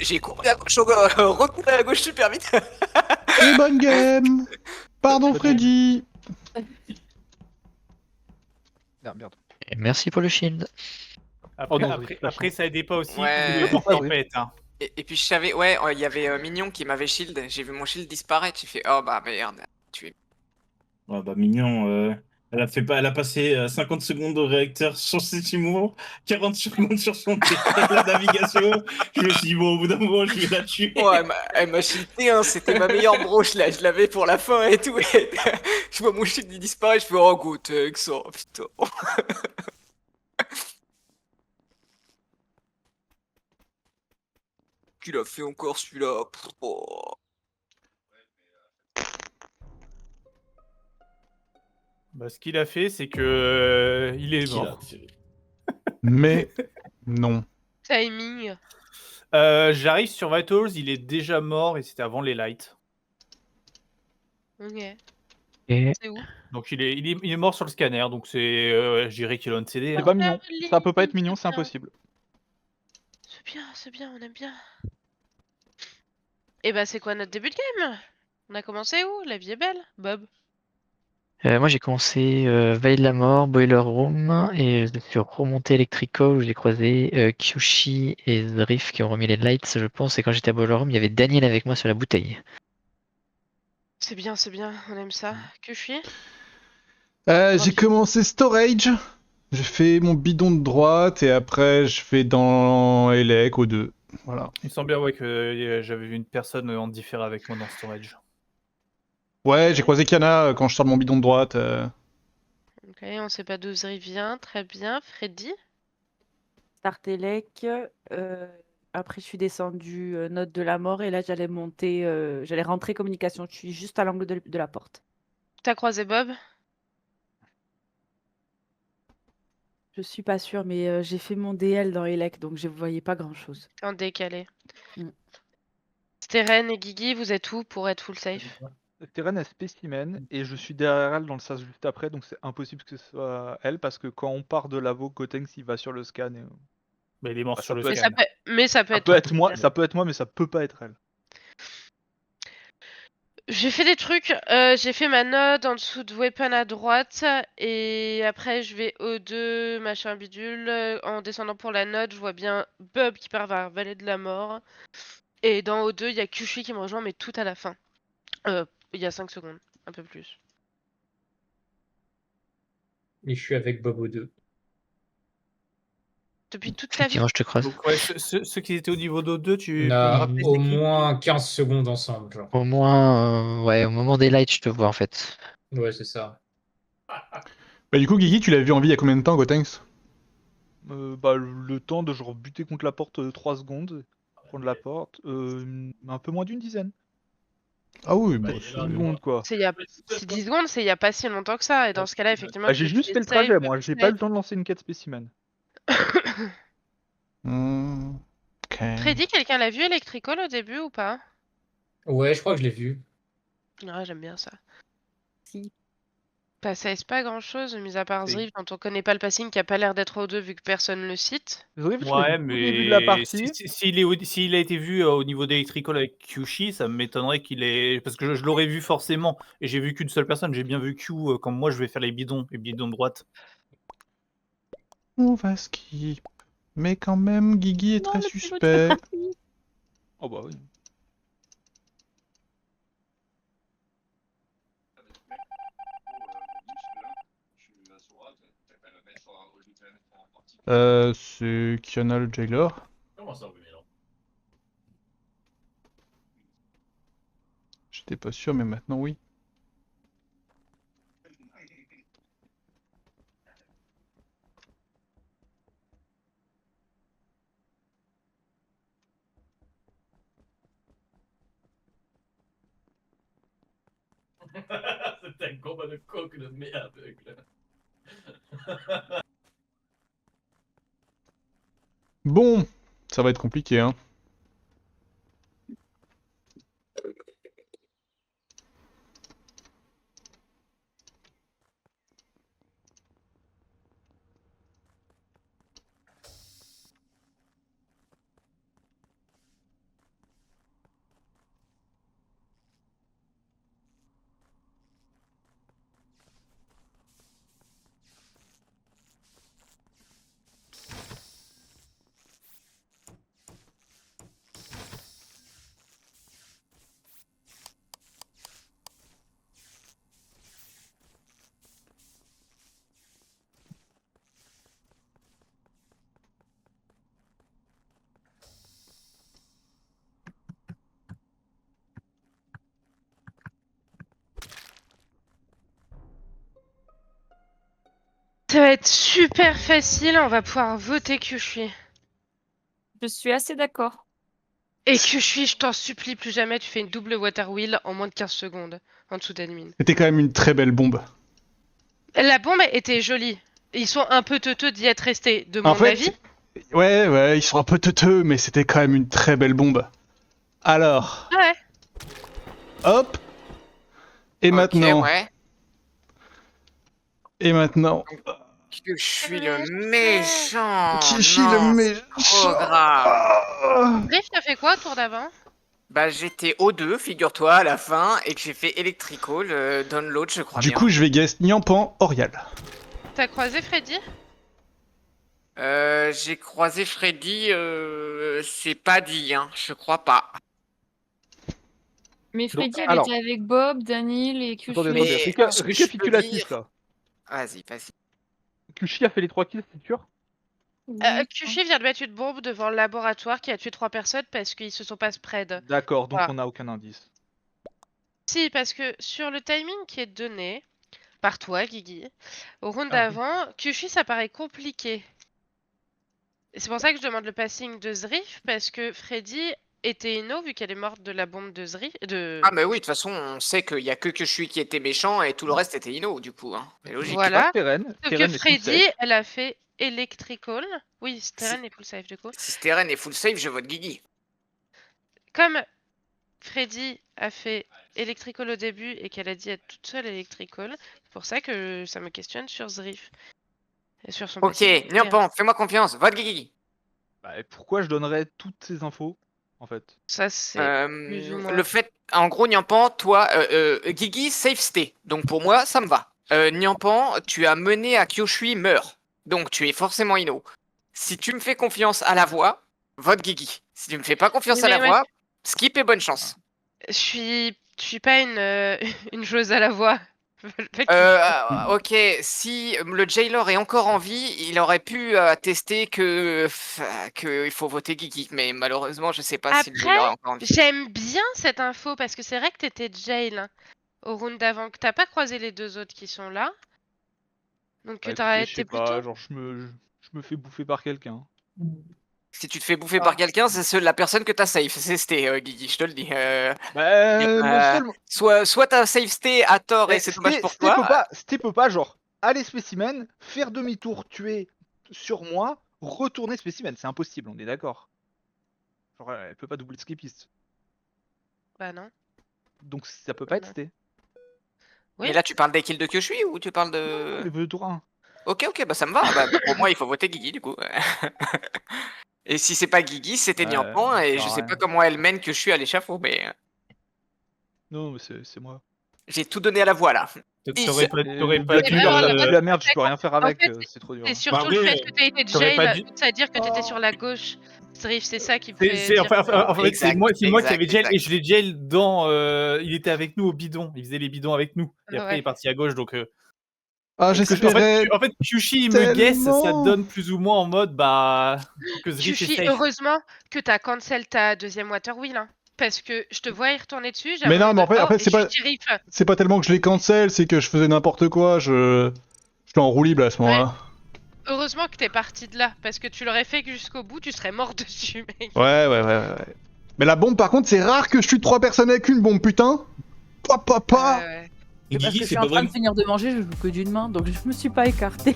J'ai couru à gauche, recouru à gauche super vite. Et bonne game. Pardon Freddy. Merde, merde. Et merci pour le shield. Oh non, oui, la Après, chance. ça aidait pas aussi Ouais. qu'il y ait C'est pour des ça, oui. tempêtes. Hein. Et puis je savais, ouais, il y avait Mignon qui m'avait shield. J'ai vu mon shield disparaître. J'ai fait, oh bah merde, tué. Ouais, bah, mignon. Elle a passé 50 secondes au réacteur sur ses humours, 40 secondes sur son la navigation. Je me suis dit, bon, au bout d'un moment, je vais la tuer. Ouais, elle m'a shieldé, hein, c'était ma meilleure broche là, je l'avais pour la fin et tout. Et je vois mon shield il disparaît, je fais, oh Gotex, oh putain. Qu'il a fait encore celui-là. Oh. Bah, ce qu'il a fait, c'est que il est Qu'il a mort. fait. Mais non. Timing. J'arrive sur Vitals, il est déjà mort et c'était avant les lights. Ok. Et C'est où? Donc il est mort sur le scanner, donc je dirais qu'il a un CD. C'est Hein. pas mignon. Ça peut pas être mignon, c'est bien. impossible. C'est bien, on aime bien. Et bah c'est quoi notre début de game? On a commencé où? La vie est belle, Bob. moi j'ai commencé Veille de la Mort, Boiler Room, et je suis remonté Electrical où j'ai croisé Kyushi et Zrif qui ont remis les lights, je pense. Et quand j'étais à Boiler Room, il y avait Daniel avec moi sur la bouteille. C'est bien, on aime ça. Que je suis? J'ai commencé storage. J'ai fait mon bidon de droite et après je fais dans Elec au 2. Voilà. Il me semble bien ouais, que j'avais vu une personne en différé avec moi dans Storage. Ouais, j'ai croisé Kiana quand je sors de mon bidon de droite. Ok, on sait pas d'où Zri vient, très bien. Freddy? Tartelec. Après, je suis descendue note de la mort et là, j'allais monter, j'allais rentrer communication. Je suis juste à l'angle de la porte. T'as croisé Bob? Je suis pas sûre, mais j'ai fait mon DL dans Elec, donc je voyais pas grand-chose. En décalé. Mm. Steren et Guigui, vous êtes où pour être full safe? Terren est spécimen et je suis derrière elle dans le sas juste après, donc c'est impossible que ce soit elle parce que quand on part de Lavo, Gotenks il va sur le scan. Et... Bah, il est mort Bah, sur ça le peut Mais être- scan. ça peut Ça être peut être moi, ça peut être moi, mais ça peut pas être elle. J'ai fait des trucs, j'ai fait ma node en dessous de weapon à droite et après je vais O2 machin bidule. En descendant pour la node, je vois bien Bob qui part vers Vallée de la Mort. Et dans O2, il y a Kushi qui me rejoint mais tout à la fin. Il y a 5 secondes, un peu plus. Et je suis avec Bobo 2. Depuis toute ta vie? Effectivement, je te croise. Donc ouais, ceux qui étaient au niveau d'O2, tu On peux me a rappeler au c'est qui? moins 15 secondes ensemble, genre. Au moins, ouais, au moment des lights, je te vois en fait. Ouais, c'est ça. Bah du coup, Guigui, tu l'as vu en vie il y a combien de temps, Gotenks? Bah, le temps de genre buter contre la porte 3 secondes, prendre la porte, un peu moins d'une dizaine. Ah oui, bah 10 c'est... secondes quoi. C'est 10 secondes, c'est il y a pas si longtemps que ça. Et dans ce cas-là, effectivement, Bah, tu j'ai fais juste fait le safe, trajet, moi, j'ai pas eu le temps de lancer une quête spécimen. Ok. Freddy, quelqu'un l'a vu Electrical au début ou pas? Ouais, je crois que je l'ai vu. Ouais, j'aime bien ça. Si. Ça laisse pas grand chose, mis à part C'est- Zriv, dont on connaît pas le passing, qui a pas l'air d'être O2 vu que personne le cite. Zriv, je l'ai Ouais, vu au début de la mais partie. s'il a été vu au niveau d'Electrical avec Kyushi, ça m'étonnerait qu'il ait. Parce que je l'aurais vu forcément, et j'ai vu qu'une seule personne, j'ai bien vu Q quand moi je vais faire les bidons de droite. On va skip. Mais quand même, Guigui est Non, très le pilote fait suspect. partie. Oh bah oui. C'est Kiana le jailer. J'étais pas sûr, mais maintenant oui. C'était un combat de coq de merde. Bon, ça va être compliqué, hein. Ça va être super facile, on va pouvoir voter Kyushui. Je suis assez d'accord. Et Kyushui, je t'en supplie, plus jamais tu fais une double water wheel en moins de 15 secondes en dessous d'admin. C'était quand même une très belle bombe. La bombe était jolie. Ils sont un peu teuteux d'y être restés, de mon En fait, avis. ouais, ils sont un peu teuteux, mais c'était quand même une très belle bombe. Alors, Ouais. hop. Et Ok, maintenant, ouais. et maintenant, Que je suis le méchant. Kishi non, le c'est méchant. trop grave. Ah. Riff, t'as fait quoi tour d'avant? Bah j'étais O2, figure-toi, à la fin, et que j'ai fait Electrical, download, je crois Du bien. coup, je vais guess Nyampan, Orial. T'as croisé Freddy? J'ai croisé Freddy, c'est pas dit, hein, je crois pas. Mais Donc, Freddy, elle alors- était avec Bob, Daniel et Kyushu. Attendez, Mais attendez, ce que je récapitulatif peux là. Vas-y, vas-y. Kyushui a fait les 3 kills, c'est sûr? Kyushui vient de mettre une bombe devant le laboratoire qui a tué 3 personnes parce qu'ils se sont pas spread. D'accord, donc Voilà. on n'a aucun indice. Si, parce que sur le timing qui est donné par toi, Guigui, au round Ah oui. d'avant, Kyushui ça paraît compliqué. Et c'est pour ça que je demande le passing de Zrif, parce que Freddy était Ino vu qu'elle est morte de la bombe de Zrif. Ah mais oui, de toute façon, on sait qu'il y a que je suis qui était méchant et tout le reste était Ino, du coup. Hein. C'est logique. Voilà. Teren Sauf est que full Freddy, safe. elle a fait Electrical. Oui, Steren est full safe du coup. Si Steren est full save, je vote Guigui. Comme Freddy a fait Electrical au début et qu'elle a dit être toute seule Electrical, c'est pour ça que ça me questionne sur Zrif. Et sur son Ok, passing. Nyampan, fais-moi confiance, vote Guigui. Bah, et pourquoi je donnerais toutes ces infos, en fait? Ça c'est plus ou moins. Le fait, en gros, Nyampan, toi, Guigui, safe stay. Donc pour moi, ça me va. Nyampan, tu as mené à Kyushui meurt. Donc tu es forcément Ino. Si tu me fais confiance à la voix, vote Guigui. Si tu me fais pas confiance à la Mais voix, skip et bonne chance. Je suis pas une joueuse à la voix. Ok, si le Jailor est encore en vie, il aurait pu attester que il faut voter Guigui, mais malheureusement, je sais pas si le Après, Jailor est encore en vie. J'aime bien cette info parce que c'est vrai que t'étais jail hein, au round d'avant, que t'as pas croisé les deux autres qui sont là. Donc que Bah, t'as écoutez, je sais été pas, plutôt. genre je me fais bouffer par quelqu'un. Si tu te fais bouffer par quelqu'un, c'est la personne que t'as safe. C'est stay, Guigui, je te le dis. Bah, mon seul... Soit t'as safe stay à tort et c'est dommage pour toi. Sté peut pas, genre, aller spécimen, faire demi-tour, tuer sur moi, retourner spécimen. C'est impossible, on est d'accord. Genre, elle peut pas doubler skipiste. Bah non. Donc ça peut pas être Non. Sté. Oui. Mais là, tu parles des kills de Kyushui ou tu parles de. Il veut tour 1. Ok, bah ça me va. Bah, pour moi, il faut voter Guigui du coup. Et si c'est pas Guigui, c'était Nyampan et je sais pas comment elle mène Kyushui à l'échafaud, mais Non, mais c'est moi. j'ai tout donné à la voix là. T'aurais pas dû. La merde, je peux rien faire avec, fait, c'est trop dur. C'est hein. surtout Bah le oui, fait que t'as été t'aurais pas jail, dû- c'est-à-dire que t'étais sur la gauche. Zrif, c'est ça qui me fait. C'est dire en fait, Exact, c'est moi qui avais jail exact. et je l'ai jail dans. Il était avec nous au bidon. Il faisait les bidons avec nous. Et après, Ouais. il est parti à gauche. Donc, Ah, parce que j'espérais. en fait, Kyushui il me guesse, ça tellement. donne plus ou moins en mode bah que Zrif est Kyushui, safe. heureusement que t'as cancel ta deuxième water wheel. Hein, parce que je te vois y retourner dessus. Mais non, mais en fait, c'est pas- Zrif. C'est pas tellement que je les cancel, c'est que je faisais n'importe quoi. J'étais en roue libre à ce moment-là. Heureusement que t'es parti de là, parce que tu l'aurais fait jusqu'au bout, tu serais mort dessus, mec. Ouais. Mais la bombe, par contre, c'est rare que je tue 3 personnes avec une bombe, putain. Pa. Ouais. Et Parce que Guigui, je c'est suis pas en train vraiment. de finir de manger, je joue que d'une main, donc je me suis pas écartée.